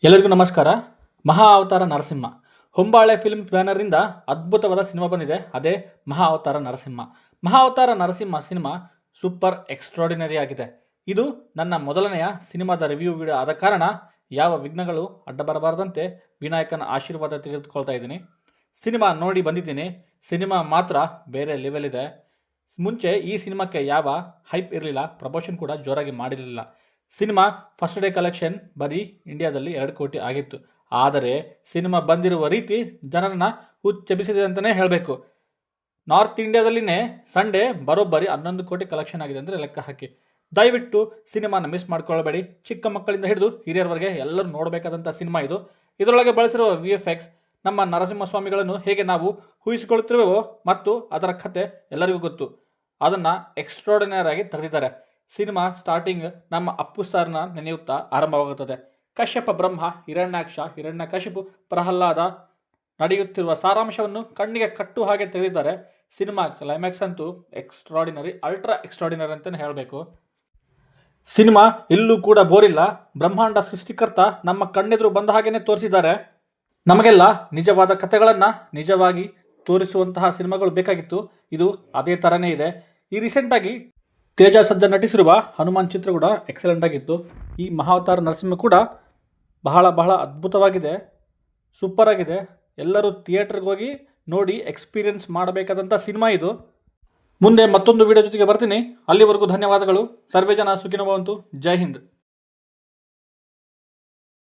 ಎಲ್ಲರಿಗೂ ನಮಸ್ಕಾರ. ಮಹಾ ಅವತಾರ ನರಸಿಂಹ ಹೊಂಬಾಳೆ ಫಿಲ್ಮ್ ಬ್ಯಾನರ್ನಿಂದ ಅದ್ಭುತವಾದ ಸಿನಿಮಾ ಬಂದಿದೆ. ಅದೇ ಮಹಾ ಅವತಾರ ನರಸಿಂಹ. ಮಹಾ ಅವತಾರ ನರಸಿಂಹ ಸಿನಿಮಾ ಸೂಪರ್ ಎಕ್ಸ್ಟ್ರಾಡಿನರಿ ಆಗಿದೆ. ಇದು ನನ್ನ ಮೊದಲನೆಯ ಸಿನಿಮಾದ ರಿವ್ಯೂ ವಿಡಿಯೋ ಆದ ಕಾರಣ ಯಾವ ವಿಘ್ನಗಳು ಅಡ್ಡ ಬರಬಾರದಂತೆ ವಿನಾಯಕನ ಆಶೀರ್ವಾದ ತೆಗೆದುಕೊಳ್ತಾ ಇದ್ದೀನಿ. ಸಿನಿಮಾ ನೋಡಿ ಬಂದಿದ್ದೀನಿ. ಸಿನಿಮಾ ಮಾತ್ರ ಬೇರೆ ಲೆವೆಲ್ ಇದೆ. ಮುಂಚೆ ಈ ಸಿನಿಮಾಕ್ಕೆ ಯಾವ ಹೈಪ್ ಇರಲಿಲ್ಲ, ಪ್ರಮೋಷನ್ ಕೂಡ ಜೋರಾಗಿ ಮಾಡಿರಲಿಲ್ಲ. ಸಿನಿಮಾ ಫಸ್ಟ್ ಡೇ ಕಲೆಕ್ಷನ್ ಬರೀ ಇಂಡಿಯಾದಲ್ಲಿ 2 ಕೋಟಿ ಆಗಿತ್ತು. ಆದರೆ ಸಿನಿಮಾ ಬಂದಿರುವ ರೀತಿ ಜನರನ್ನ ಹುಚ್ಚೆಬ್ಬಿಸಿದೆ ಅಂತಲೇ ಹೇಳಬೇಕು. ನಾರ್ತ್ ಇಂಡಿಯಾದಲ್ಲಿನೇ ಸಂಡೇ ಬರೋಬ್ಬರಿ 11 ಕೋಟಿ ಕಲೆಕ್ಷನ್ ಆಗಿದೆ ಅಂದರೆ ಲೆಕ್ಕ ಹಾಕಿ. ದಯವಿಟ್ಟು ಸಿನಿಮಾನ ಮಿಸ್ ಮಾಡ್ಕೊಳ್ಬೇಡಿ. ಚಿಕ್ಕ ಮಕ್ಕಳಿಂದ ಹಿಡಿದು ಹಿರಿಯರವರೆಗೆ ಎಲ್ಲರೂ ನೋಡಬೇಕಾದಂಥ ಸಿನಿಮಾ ಇದು. ಇದರೊಳಗೆ ಬಳಸಿರುವ VFX ನಮ್ಮ ನರಸಿಂಹಸ್ವಾಮಿಗಳನ್ನು ಹೇಗೆ ನಾವು ಊಹಿಸಿಕೊಳ್ಳುತ್ತಿರುವೆವೋ ಮತ್ತು ಅದರ ಕಥೆ ಎಲ್ಲರಿಗೂ ಗೊತ್ತು. ಅದನ್ನು ಎಕ್ಸ್ಟ್ರಾರ್ಡಿನರಿ ಆಗಿ ತೆಗೆದಿದ್ದಾರೆ. ಸಿನಿಮಾ ಸ್ಟಾರ್ಟಿಂಗ್ ನಮ್ಮ ಅಪ್ಪು ಸರ್ನ ನೆನೆಯುತ್ತಾ ಆರಂಭವಾಗುತ್ತದೆ. ಕಶ್ಯಪ ಬ್ರಹ್ಮ, ಹಿರಣ್ಯಾಕ್ಷ, ಹಿರಣ್ಯಕಶಿಪು, ಪ್ರಹ್ಲಾದ ನಡೆಯುತ್ತಿರುವ ಸಾರಾಂಶವನ್ನು ಕಣ್ಣಿಗೆ ಕಟ್ಟು ಹಾಗೆ ತೆಗೆದಿದ್ದಾರೆ. ಸಿನಿಮಾ ಕ್ಲೈಮ್ಯಾಕ್ಸ್ ಅಂತೂ ಎಕ್ಸ್ಟ್ರಾಡಿನರಿ, ಅಲ್ಟ್ರಾ ಎಕ್ಸ್ಟ್ರಾಡಿನರಿ ಅಂತಲೇ ಹೇಳಬೇಕು. ಸಿನಿಮಾ ಎಲ್ಲೂ ಕೂಡ ಬೋರಿಲ್ಲ. ಬ್ರಹ್ಮಾಂಡ ಸೃಷ್ಟಿಕರ್ತ ನಮ್ಮ ಕಣ್ಣೆದುರು ಬಂದ ಹಾಗೇನೆ ತೋರಿಸಿದ್ದಾರೆ. ನಮಗೆಲ್ಲ ನಿಜವಾದ ಕಥೆಗಳನ್ನು ನಿಜವಾಗಿ ತೋರಿಸುವಂತಹ ಸಿನಿಮಾಗಳು ಬೇಕಾಗಿತ್ತು. ಇದು ಅದೇ ಥರನೇ ಇದೆ. ಈ ರೀಸೆಂಟಾಗಿ ತೇಜ ಸಜ್ಜಾ ನಟಿಸಿರುವ ಹನುಮಾನ್ ಚಿತ್ರ ಕೂಡ ಎಕ್ಸಲೆಂಟ್ ಆಗಿತ್ತು. ಈ ಮಹಾವತಾರ ನರಸಿಂಹ ಕೂಡ ಬಹಳ ಬಹಳ ಅದ್ಭುತವಾಗಿದೆ, ಸೂಪರ್ ಆಗಿದೆ. ಎಲ್ಲರೂ ಥಿಯೇಟರ್ಗೆ ಹೋಗಿ ನೋಡಿ ಎಕ್ಸ್ಪೀರಿಯನ್ಸ್ ಮಾಡಬೇಕಾದಂಥ ಸಿನಿಮಾ ಇದು. ಮುಂದೆ ಮತ್ತೊಂದು ವಿಡಿಯೋ ಜೊತೆಗೆ ಬರ್ತೀನಿ. ಅಲ್ಲಿವರೆಗೂ ಧನ್ಯವಾದಗಳು. ಸರ್ವೇ ಜನ ಸುಖಿನೋ ಭವಂತು. ಜೈ ಹಿಂದ್.